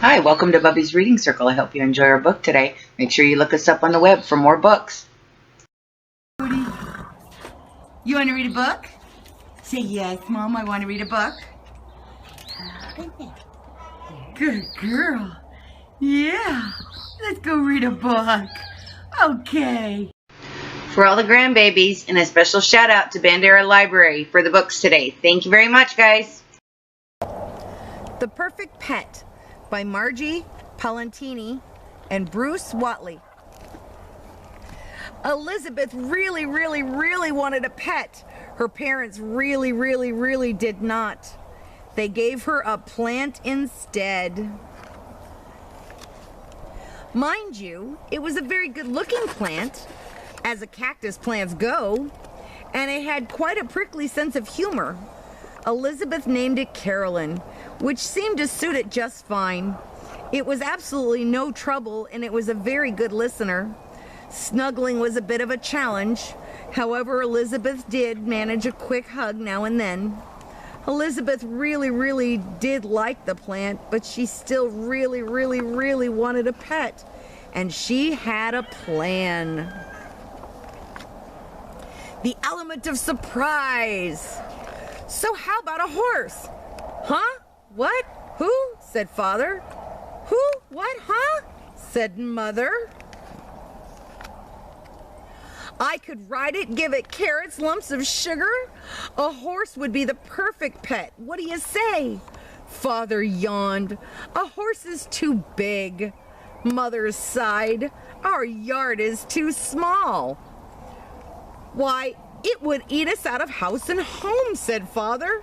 Hi, welcome to Bubby's Reading Circle. I hope you enjoy our book today. Make sure you look us up on the web for more books. You want to read a book? Say yes, Mom, I want to read a book. Good girl. Yeah, let's go read a book. Okay. For all the grandbabies, and a special shout out to Bandera Library for the books today. Thank you very much, guys. The Perfect Pet by Margie Palantini and Bruce Watley. Elizabeth really wanted a pet. Her parents really did not. They gave her a plant instead. Mind you, it was a very good-looking plant, as a cactus plants go, and it had quite a prickly sense of humor. Elizabeth named it Carolyn, which seemed to suit it just fine. It was absolutely no trouble, and it was a very good listener. Snuggling was a bit of a challenge. However, Elizabeth did manage a quick hug now and then. Elizabeth really did like the plant, but she still really wanted a pet. And she had a plan. The element of surprise. So how about a horse? Huh? What? Who? Said Father. Who? What? Huh? Said Mother. I could ride it, give it carrots, lumps of sugar. A horse would be the perfect pet. What do you say? Father yawned. A horse is too big. Mother sighed. Our yard is too small. Why, it would eat us out of house and home, said Father.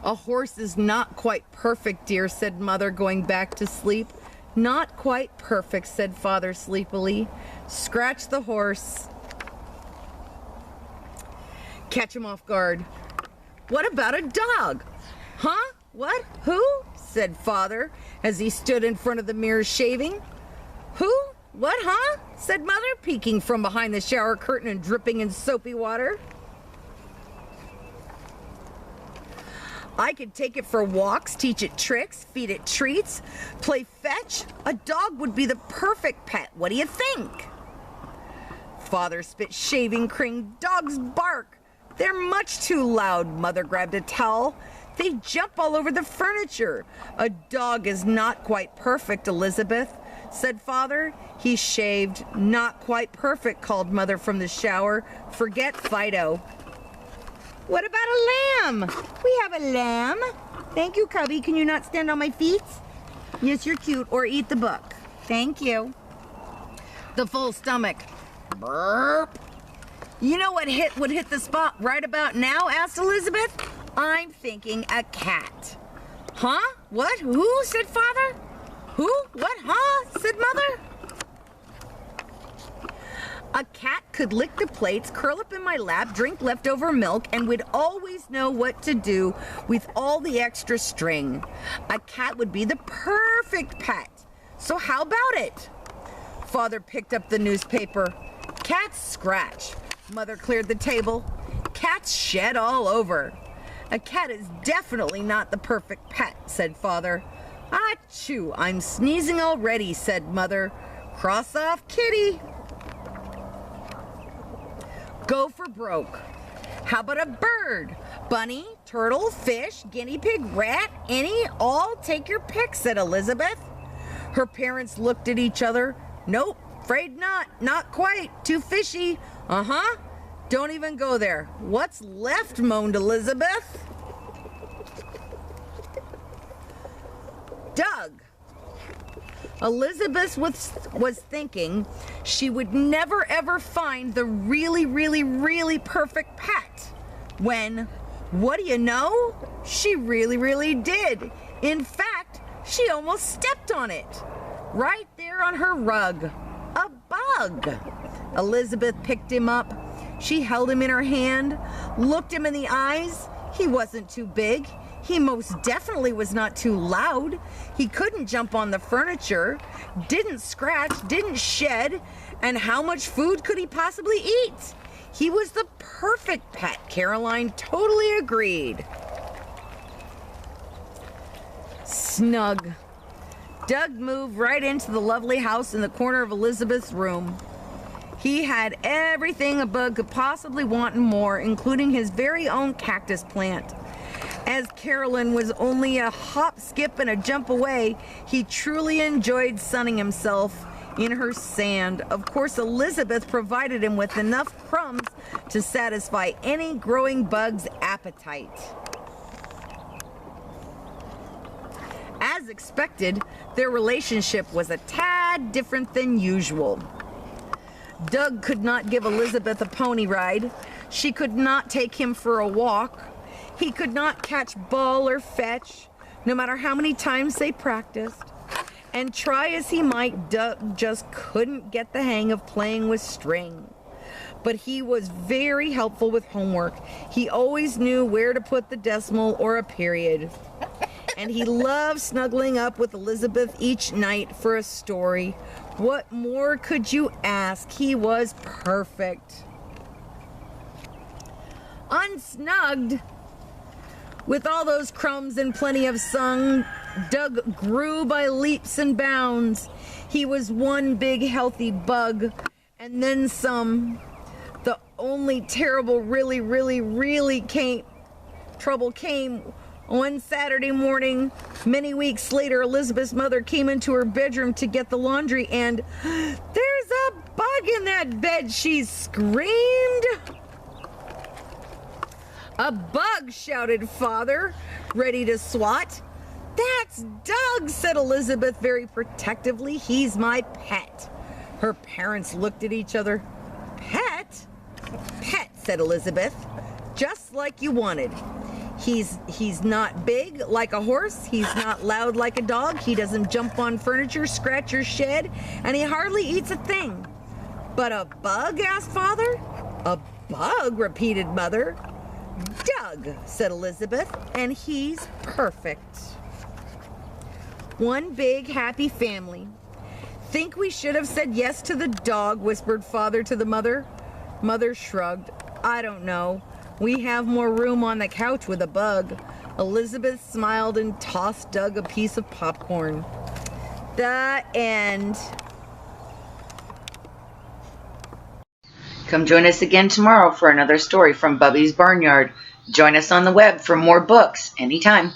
A horse is not quite perfect, dear, said Mother, going back to sleep. Not quite perfect, said Father sleepily. Scratch the horse. Catch him off guard. What about a dog? Huh? What? Who? Said Father as he stood in front of the mirror shaving. Who? What? Huh? Said Mother, peeking from behind the shower curtain and dripping in soapy water. I could take it for walks, teach it tricks, feed it treats, play fetch. A dog would be the perfect pet. What do you think? Father spit shaving cream. Dogs bark. They're much too loud. Mother grabbed a towel. They jump all over the furniture. A dog is not quite perfect, Elizabeth, said Father. He shaved. Not quite perfect, called Mother from the shower. Forget Fido. What about a lamb? We have a lamb. Thank you, Cubby. Can you not stand on my feet? Yes, you're cute. Or eat the book. Thank you. The full stomach. Burp. You know what would hit the spot right about now? Asked Elizabeth. I'm thinking a cat. Huh? What? Who? Said Father. Who? What? Huh? Said Mother. A cat could lick the plates, curl up in my lap, drink leftover milk, and would always know what to do with all the extra string. A cat would be the perfect pet. So how about it? Father picked up the newspaper. Cats scratch. Mother cleared the table. Cats shed all over. A cat is definitely not the perfect pet, said Father. Achoo, I'm sneezing already, said Mother. Cross off kitty. Go for broke. How about a bird? Bunny, turtle, fish, guinea pig, rat, any, all, take your pick, said Elizabeth. Her parents looked at each other. Nope, afraid not. Not quite. Too fishy. Uh-huh. Don't even go there. What's left, moaned Elizabeth. Doug. Elizabeth was thinking she would never ever find the really perfect pet. When, what do you know? She really did. In fact, she almost stepped on it. Right there on her rug. A bug. Elizabeth picked him up. She held him in her hand, looked him in the eyes. He wasn't too big. He most definitely was not too loud. He couldn't jump on the furniture, didn't scratch, didn't shed, and how much food could he possibly eat? He was the perfect pet. Caroline totally agreed. Snug. Doug moved right into the lovely house in the corner of Elizabeth's room. He had everything a bug could possibly want and more, including his very own cactus plant. As Carolyn was only a hop, skip, and a jump away, he truly enjoyed sunning himself in her sand. Of course, Elizabeth provided him with enough crumbs to satisfy any growing bug's appetite. As expected, their relationship was a tad different than usual. Doug could not give Elizabeth a pony ride. She could not take him for a walk. He could not catch ball or fetch, no matter how many times they practiced. And try as he might, Doug just couldn't get the hang of playing with string. But he was very helpful with homework. He always knew where to put the decimal or a period. And he loved snuggling up with Elizabeth each night for a story. What more could you ask? He was perfect. Unsnugged, with all those crumbs and plenty of sun, Doug grew by leaps and bounds. He was one big healthy bug, and then some. The only terrible, really trouble came one Saturday morning. Many weeks later, Elizabeth's mother came into her bedroom to get the laundry, and there's a bug in that bed, she screamed. A bug, shouted Father, ready to swat. That's Doug, said Elizabeth very protectively. He's my pet. Her parents looked at each other. Pet? Pet, said Elizabeth, just like you wanted. He's not big like a horse. He's not loud like a dog. He doesn't jump on furniture, scratch your shed, and he hardly eats a thing. But a bug? Asked Father. A bug, repeated Mother. Doug, said Elizabeth, and he's perfect. One big happy family. Think we should have said yes to the dog, whispered Father to the mother. Mother shrugged. I don't know. We have more room on the couch with a bug. Elizabeth smiled and tossed Doug a piece of popcorn. The end. Come join us again tomorrow for another story from Bubby's Barnyard. Join us on the web for more books anytime.